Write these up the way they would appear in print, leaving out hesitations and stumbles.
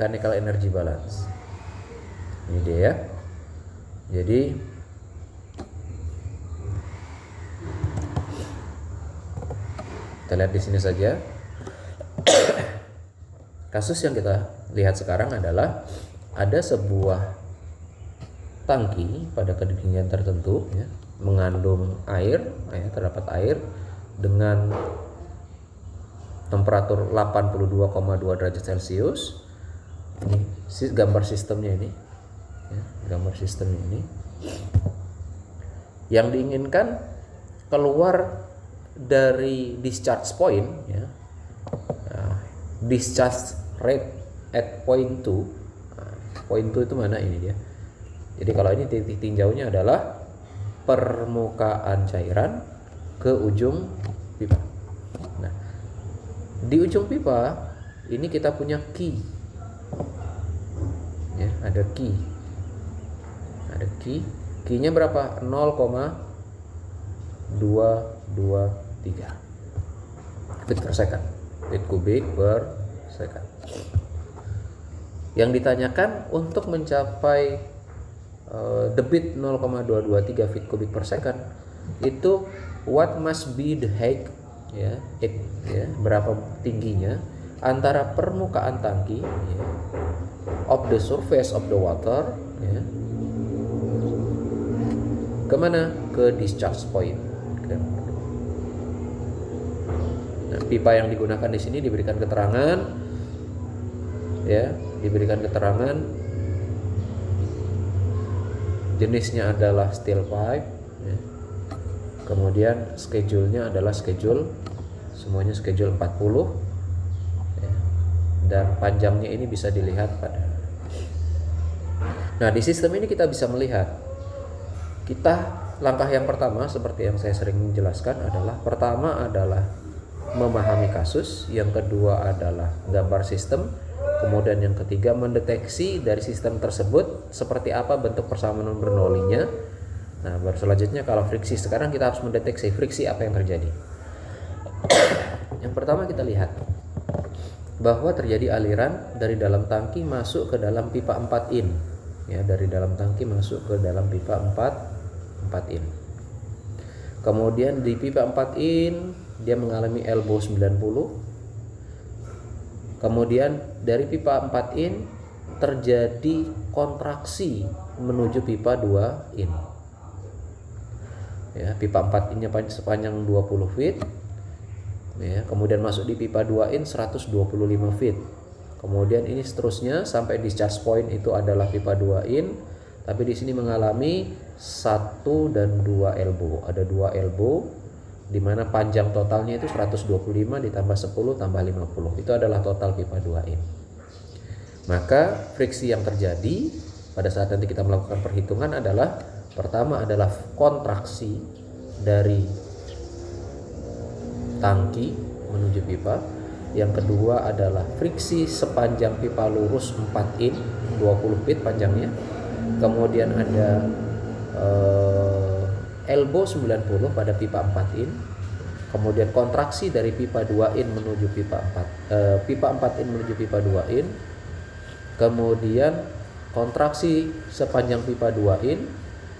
mechanical energy balance. Ini dia ya. Jadi kita lihat di sini saja. Kasus yang kita lihat sekarang adalah ada sebuah tangki pada ketinggian tertentu ya, mengandung air, ya, terdapat air dengan temperatur 82,2 derajat Celcius. Ini gambar sistemnya ini ya, gambar sistemnya ini. Yang diinginkan keluar dari discharge point ya, discharge rate at point 2. Point 2 itu mana? Ini dia. Jadi kalau ini titik tinjaunya adalah permukaan cairan ke ujung pipa. Nah, di ujung pipa ini kita punya key. Ya, ada key. Ada key. Key-nya berapa? 0,223 feet per second. Feet kubik per second. Yang ditanyakan untuk mencapai debit 0,223 feet kubik per second itu what must be the height ya, berapa tingginya antara permukaan tangki ya, of the surface of the water ya, kemana? Ke discharge point. Nah, pipa yang digunakan di sini diberikan keterangan ya, jenisnya adalah steel pipe ya. Kemudian schedule-nya adalah semuanya schedule 40 ya. Dan panjangnya ini bisa dilihat pada. Nah, di sistem ini kita bisa melihat, langkah yang pertama seperti yang saya sering menjelaskan adalah, pertama adalah memahami kasus, yang kedua adalah gambar sistem, kemudian yang ketiga mendeteksi dari sistem tersebut seperti apa bentuk persamaan Bernoulli-nya. Nah, baru selanjutnya kalau friksi, sekarang kita harus mendeteksi friksi apa yang terjadi. Yang pertama kita lihat bahwa terjadi aliran dari dalam tangki masuk ke dalam pipa 4 in. Ya, dari dalam tangki masuk ke dalam pipa 4 in. Kemudian di pipa 4 in dia mengalami elbow 90. Kemudian dari pipa 4 in terjadi kontraksi menuju pipa 2 in. Ya, pipa 4 innya sepanjang 20 feet. Ya, kemudian masuk di pipa 2 in 125 feet. Kemudian ini seterusnya sampai discharge point itu adalah pipa 2 in, tapi di sini mengalami 1 dan 2 elbow. Ada 2 elbow di mana panjang totalnya itu 125 ditambah 10 tambah 50. Itu adalah total pipa 2 in. Maka friksi yang terjadi pada saat nanti kita melakukan perhitungan adalah, pertama adalah kontraksi dari tangki menuju pipa. Yang kedua adalah friksi sepanjang pipa lurus 4 in, 20 feet panjangnya. Kemudian ada elbow 90 pada pipa 4 in. Kemudian kontraksi dari pipa 2 in menuju pipa 4 in menuju pipa 2 in. Kemudian kontraksi sepanjang pipa 2 in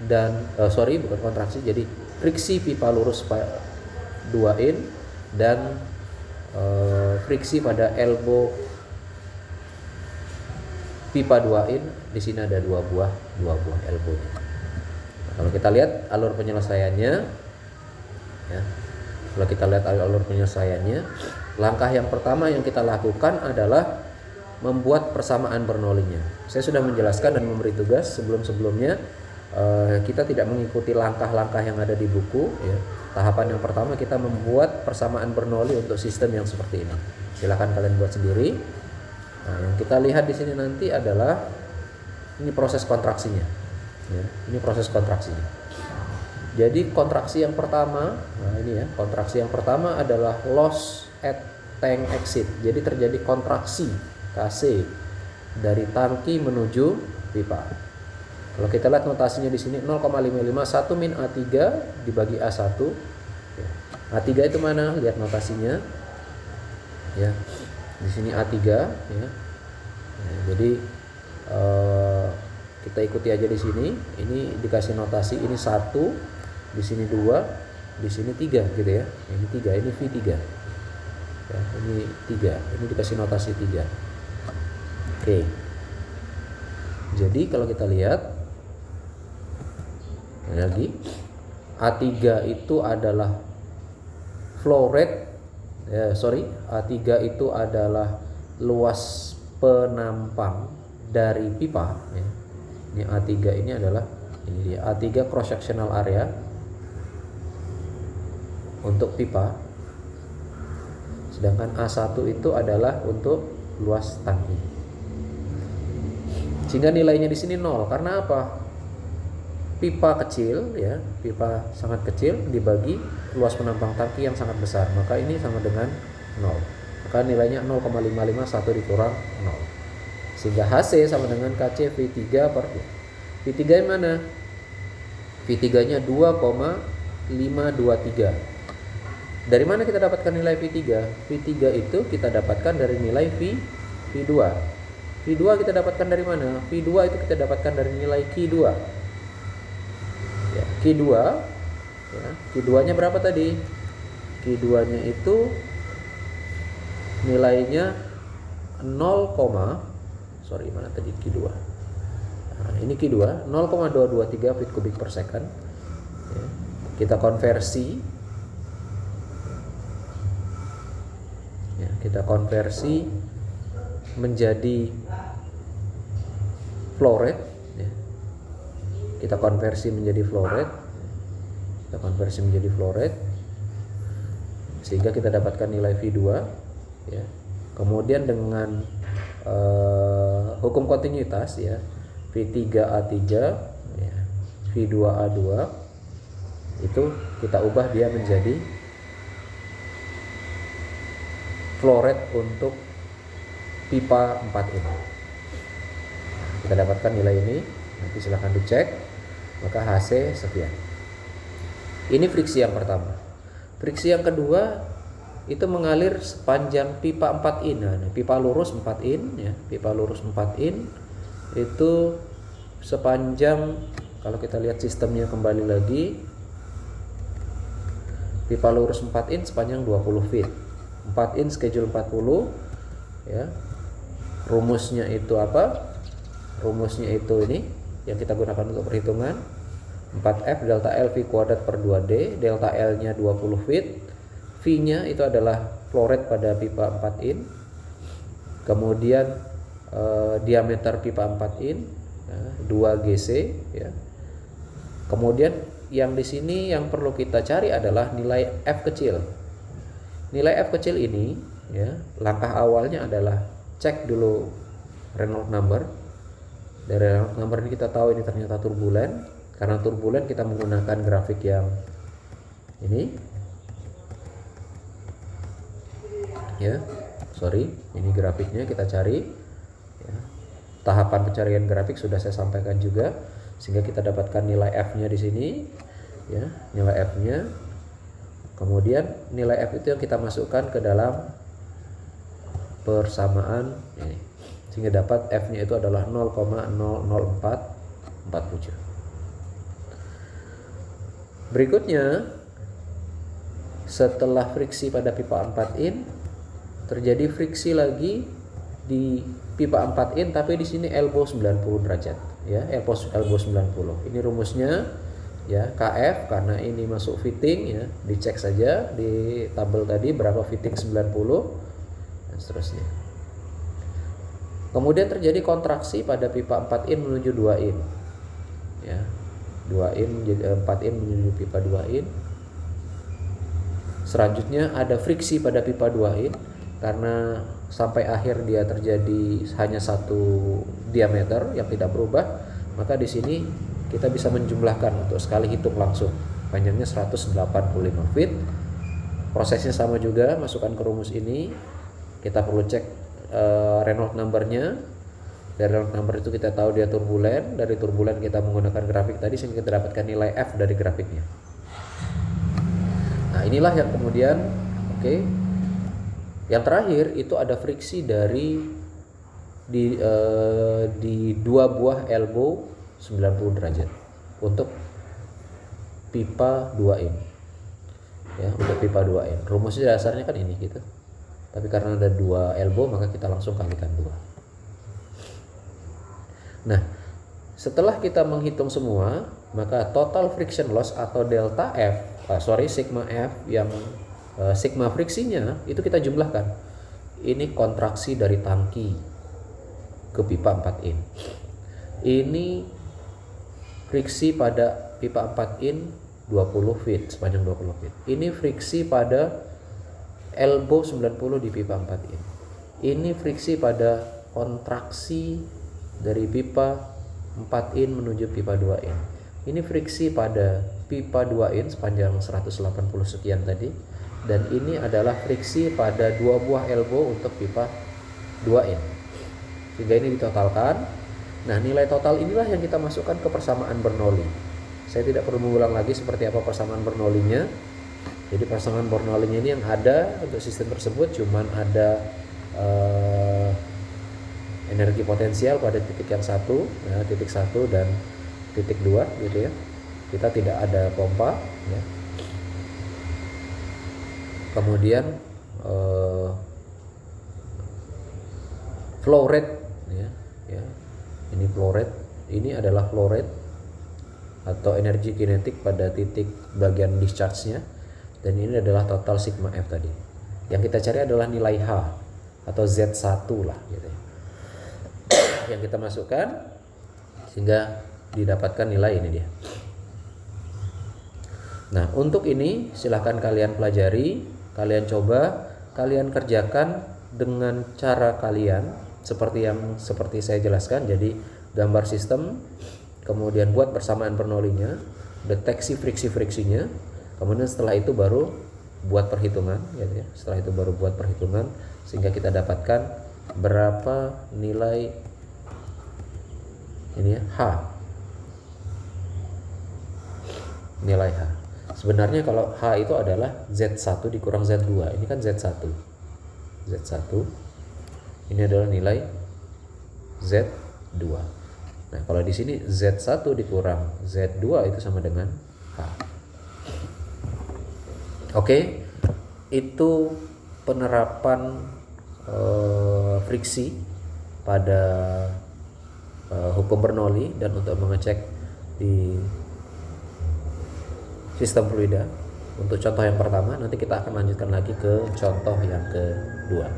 dan bukan kontraksi, jadi friksi pipa lurus 2 in dan friksi pada elbow pipa 2 in. Di sini ada dua buah elbow. Nah, kalau kita lihat alur penyelesaiannya ya. Kalau kita lihat alur penyelesaiannya, langkah yang pertama yang kita lakukan adalah membuat persamaan Bernoulli-nya. Saya sudah menjelaskan dan memberi tugas sebelum-sebelumnya. Kita tidak mengikuti langkah-langkah yang ada di buku ya. Tahapan yang pertama kita membuat persamaan Bernoulli untuk sistem yang seperti ini. Silakan kalian buat sendiri. Nah, yang kita lihat di sini nanti adalah ini proses kontraksinya. Ya, ini proses kontraksinya. Jadi kontraksi yang pertama, kontraksi yang pertama adalah loss at tank exit. Jadi terjadi kontraksi KC dari tangki menuju pipa. Kalau kita lihat notasinya di sini 0,55 1 min A3 dibagi A1. A3 itu mana? Lihat notasinya. Ya. Di sini A3 ya. Nah, jadi kita ikuti aja di sini. Ini dikasih notasi ini 1, di sini 2, di sini 3 gitu ya. Ini 3, ini V3. Ya, ini 3, ini dikasih notasi 3. Oke. Jadi kalau kita lihat lagi A3 itu adalah flow rate, A3 itu adalah luas penampang dari pipa ya. Ini A3 ini adalah ini dia A3 cross sectional area untuk pipa, sedangkan A1 itu adalah untuk luas tangki. Sehingga nilainya di sini 0. Karena apa? Pipa kecil ya, pipa sangat kecil dibagi luas penampang tangki yang sangat besar, maka ini sama dengan 0. Maka nilainya 0,551 dikurang 0. Sehingga HC sama dengan KC V3 per 2. V3 yang mana? V3 nya 2,523. Dari mana kita dapatkan nilai V3? V3 itu kita dapatkan dari nilai V2. V2 kita dapatkan dari mana? V2 itu kita dapatkan dari nilai Q2. Ya, Q2 ya, Q2 nya berapa tadi? Q2 nya itu nilainya 0, mana tadi Q2? Nah, ini Q2 0,223 feet kubik per second ya. Kita konversi ya, menjadi flow rate ya. Kita konversi menjadi flow rate sehingga kita dapatkan nilai V2 ya. Kemudian dengan hukum kontinuitas ya, V3A3 ya, V2A2 itu kita ubah dia menjadi flow rate untuk pipa 4 ini. Kita dapatkan nilai ini, nanti silahkan dicek. Maka HC sekian. Ini friksi yang pertama. Friksi yang kedua itu mengalir sepanjang pipa 4 in. Nah, pipa lurus 4 in ya, pipa lurus 4 in itu sepanjang, kalau kita lihat sistemnya kembali lagi, pipa lurus 4 in sepanjang 20 feet. 4 in schedule 40 ya. Rumusnya itu apa? Rumusnya itu ini yang kita gunakan untuk perhitungan 4F delta L V kuadrat per 2D, delta L nya 20 feet, V nya itu adalah flow rate pada pipa 4 in, kemudian diameter pipa 4 in ya, 2 GC ya. Kemudian yang di sini yang perlu kita cari adalah nilai F kecil. Nilai F kecil ini ya, langkah awalnya adalah cek dulu Reynolds number. Dari Reynolds number ini kita tahu ini ternyata turbulen. Karena turbulen kita menggunakan grafik yang ini ya, ini grafiknya kita cari ya. Tahapan pencarian grafik sudah saya sampaikan juga, sehingga kita dapatkan nilai F nya di sini ya, nilai F nya. Kemudian nilai F itu yang kita masukkan ke dalam persamaan ini, sehingga dapat F nya itu adalah 0,00447. Berikutnya, setelah friksi pada pipa 4 in, terjadi friksi lagi di pipa 4 in, tapi di sini elbow 90 derajat ya, elbow 90. Ini rumusnya ya, KF karena ini masuk fitting ya, dicek saja di tabel tadi berapa fitting 90 dan seterusnya. Kemudian terjadi kontraksi pada pipa 4 in menuju 2 in ya. 2 in menjadi 4 in menuju pipa 2 in. Selanjutnya ada friksi pada pipa 2 in karena sampai akhir dia terjadi hanya satu diameter yang tidak berubah, maka di sini kita bisa menjumlahkan untuk sekali hitung langsung. Panjangnya 185 feet. Prosesnya sama juga, masukkan ke rumus ini. Kita perlu cek Reynolds number-nya. Dari Reynolds number itu kita tahu dia turbulen. Dari turbulen kita menggunakan grafik tadi sehingga kita dapatkan nilai F dari grafiknya. Nah, inilah yang kemudian Yang terakhir itu ada friksi dari di 2 buah elbow 90 derajat untuk pipa 2 in. Ya, untuk pipa 2 in. Rumusnya dasarnya kan ini gitu. Tapi karena ada 2 elbow maka kita langsung kalikan 2. Nah, setelah kita menghitung semua, maka total friction loss atau delta F, sigma F yang sigma friksinya itu kita jumlahkan. Ini kontraksi dari tangki ke pipa 4 in. Ini friksi pada pipa 4 in 20 feet, sepanjang 20 feet. Ini friksi pada elbow 90 di pipa 4 in. Ini friksi pada kontraksi dari pipa 4 in menuju pipa 2 in. Ini friksi pada pipa 2 in sepanjang 180 sekian tadi. Dan ini adalah friksi pada 2 buah elbow untuk pipa 2 in. Sehingga ini ditotalkan. Nah, nilai total inilah yang kita masukkan ke persamaan Bernoulli. Saya tidak perlu mengulang lagi seperti apa persamaan Bernoulli-nya. Jadi persamaan Bernoulli-nya ini yang ada untuk sistem tersebut cuman ada energi potensial pada titik yang satu, ya, titik 1 dan titik 2 gitu ya. Kita tidak ada pompa ya. Kemudian flow rate ya. Ini flow rate, ini adalah flow rate atau energi kinetik pada titik bagian discharge-nya, dan ini adalah total sigma F tadi. Yang kita cari adalah nilai H atau Z1 lah gitu ya. Yang kita masukkan sehingga didapatkan nilai ini dia. Nah, untuk ini silahkan kalian pelajari, kalian coba, kalian kerjakan dengan cara kalian seperti saya jelaskan. Jadi gambar sistem, kemudian buat persamaan Bernoulli-nya, deteksi friksi-friksinya, kemudian setelah itu baru buat perhitungan gitu ya. Setelah itu baru buat perhitungan sehingga kita dapatkan berapa nilai ini ya, H. Nilai H. Sebenarnya kalau H itu adalah Z1 dikurang Z2. Ini kan Z1. Ini adalah nilai Z2. Nah, kalau di sini Z1 dikurang Z2 itu sama dengan H. Oke. Itu penerapan friksi pada hukum Bernoulli dan untuk mengecek di sistem fluida. Untuk contoh yang pertama, nanti kita akan lanjutkan lagi ke contoh yang kedua.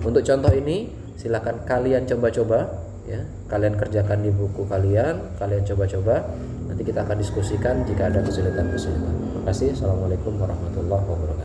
Untuk contoh ini silakan kalian coba-coba ya, kalian kerjakan di buku kalian coba-coba. Nanti kita akan diskusikan jika ada kesulitan-kesulitan. Terima kasih. Assalamualaikum warahmatullahi wabarakatuh.